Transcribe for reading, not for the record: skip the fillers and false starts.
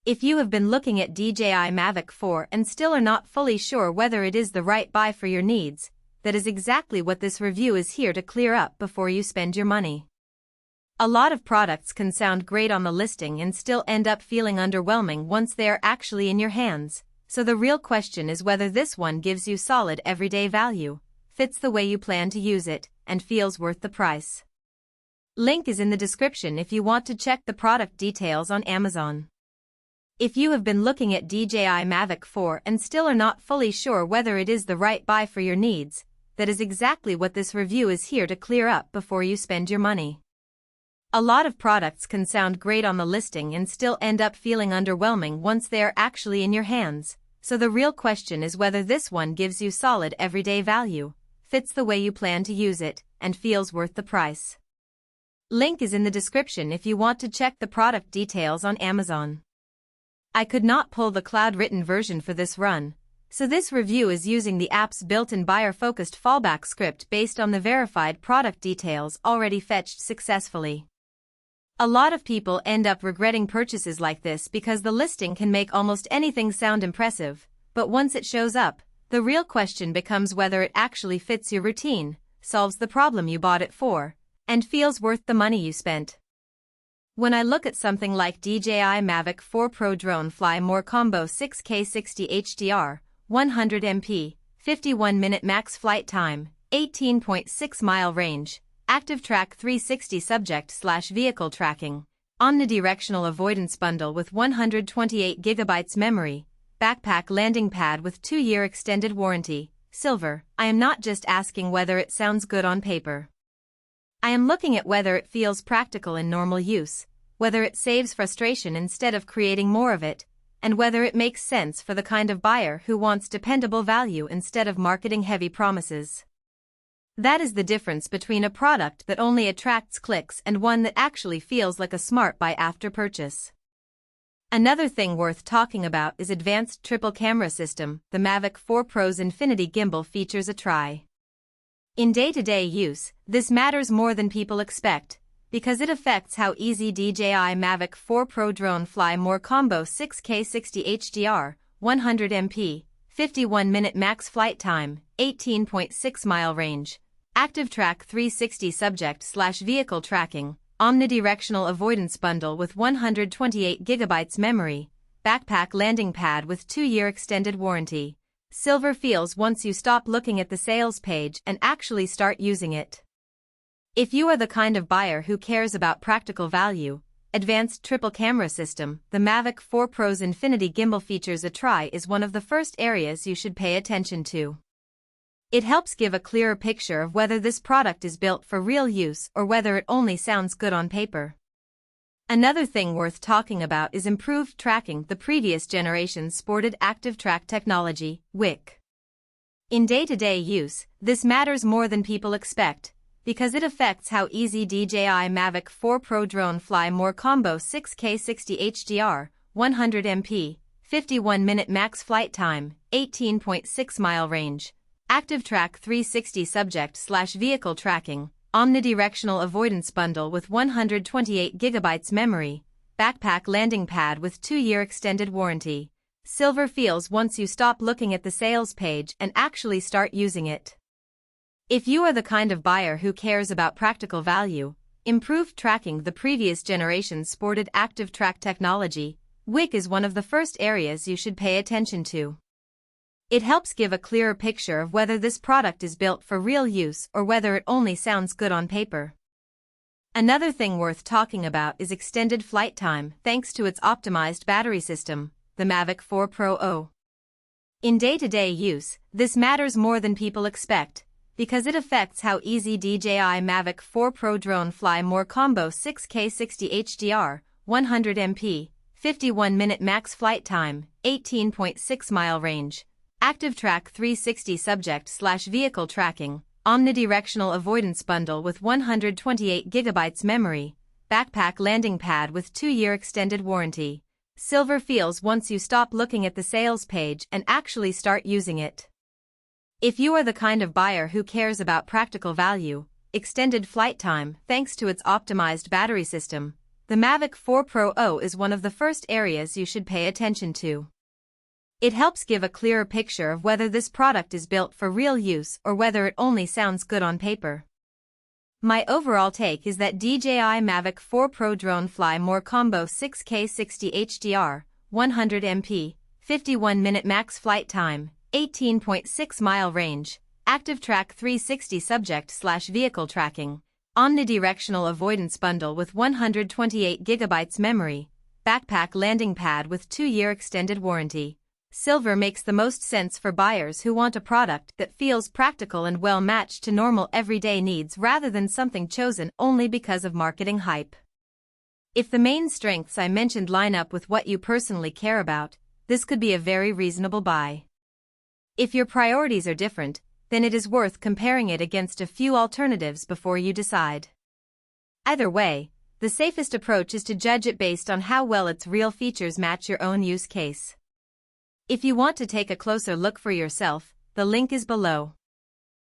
If you have been looking at DJI Mavic 4 and still are not fully sure whether it is the right buy for your needs, that is exactly what this review is here to clear up before you spend your money. A lot of products can sound great on the listing and still end up feeling underwhelming once they are actually in your hands, so the real question is whether this one gives you solid everyday value, fits the way you plan to use it, and feels worth the price. Link is in the description if you want to check the product details on Amazon. If you have been looking at DJI Mavic 4 and still are not fully sure whether it is the right buy for your needs, that is exactly what this review is here to clear up before you spend your money. A lot of products can sound great on the listing and still end up feeling underwhelming once they are actually in your hands, so the real question is whether this one gives you solid everyday value, fits the way you plan to use it, and feels worth the price. Link is in the description if you want to check the product details on Amazon. I could not pull the cloud-written version for this run, so this review is using the app's built-in buyer-focused fallback script based on the verified product details already fetched successfully. A lot of people end up regretting purchases like this because the listing can make almost anything sound impressive, but once it shows up, the real question becomes whether it actually fits your routine, solves the problem you bought it for, and feels worth the money you spent. When I look at something like DJI Mavic 4 Pro Drone Fly More Combo 6K60 HDR, 100MP, 51-minute max flight time, 18.6-mile range, ActiveTrack 360 subject/vehicle tracking, Omnidirectional Avoidance bundle with 128GB memory, backpack landing pad with 2-year extended warranty, silver, I am not just asking whether it sounds good on paper. I am looking at whether it feels practical in normal use, whether it saves frustration instead of creating more of it, and whether it makes sense for the kind of buyer who wants dependable value instead of marketing-heavy promises. That is the difference between a product that only attracts clicks and one that actually feels like a smart buy after purchase. Another thing worth talking about is advanced triple camera system. The Mavic 4 Pro's Infinity Gimbal features a tri. In day-to-day use, this matters more than people expect, because it affects how easy DJI Mavic 4 Pro Drone Fly More Combo 6K60 HDR, 100MP, 51-minute max flight time, 18.6-mile range, ActiveTrack 360 subject/vehicle tracking, Omnidirectional Avoidance bundle with 128GB memory, backpack landing pad with 2-year extended warranty, silver feels once you stop looking at the sales page and actually start using it. If you are the kind of buyer who cares about practical value, advanced triple camera system, the Mavic 4 Pro's Infinity Gimbal features a tri is one of the first areas you should pay attention to. It helps give a clearer picture of whether this product is built for real use or whether it only sounds good on paper. Another thing worth talking about is improved tracking. The previous generation sported ActiveTrack technology, WIC. In day-to-day use, this matters more than people expect, because it affects how easy DJI Mavic 4 Pro Drone Fly More Combo 6K60 HDR, 100MP, 51-minute max flight time, 18.6-mile range, ActiveTrack 360 subject/vehicle tracking, Omnidirectional Avoidance bundle with 128GB memory, backpack landing pad with 2-year extended warranty, silver feels once you stop looking at the sales page and actually start using it. If you are the kind of buyer who cares about practical value, improved tracking. The previous generation sported ActiveTrack technology, WIC is one of the first areas you should pay attention to. It helps give a clearer picture of whether this product is built for real use or whether it only sounds good on paper. Another thing worth talking about is extended flight time thanks to its optimized battery system, the Mavic 4 Pro O. In day-to-day use, this matters more than people expect, because it affects how easy DJI Mavic 4 Pro Drone Fly More Combo 6K60 HDR, 100MP, 51-minute max flight time, 18.6-mile range, ActiveTrack 360 subject/vehicle tracking, Omnidirectional Avoidance bundle with 128GB memory, backpack landing pad with 2-year extended warranty, silver feels once you stop looking at the sales page and actually start using it. If you are the kind of buyer who cares about practical value, extended flight time thanks to its optimized battery system, the the Mavic 4 Pro is one of the first areas you should pay attention to. It helps give a clearer picture of whether this product is built for real use or whether it only sounds good on paper. My overall take is that DJI Mavic 4 Pro Drone Fly More Combo 6K60 HDR, 100 MP, 51-minute max flight time, 18.6-mile range, ActiveTrack 360 subject/vehicle tracking, Omnidirectional Avoidance bundle with 128 GB memory, backpack landing pad with 2-year extended warranty. Silver makes the most sense for buyers who want a product that feels practical and well matched to normal everyday needs rather than something chosen only because of marketing hype. If the main strengths I mentioned line up with what you personally care about, this could be a very reasonable buy. If your priorities are different, then it is worth comparing it against a few alternatives before you decide. Either way, the safest approach is to judge it based on how well its real features match your own use case. If you want to take a closer look for yourself, the link is below.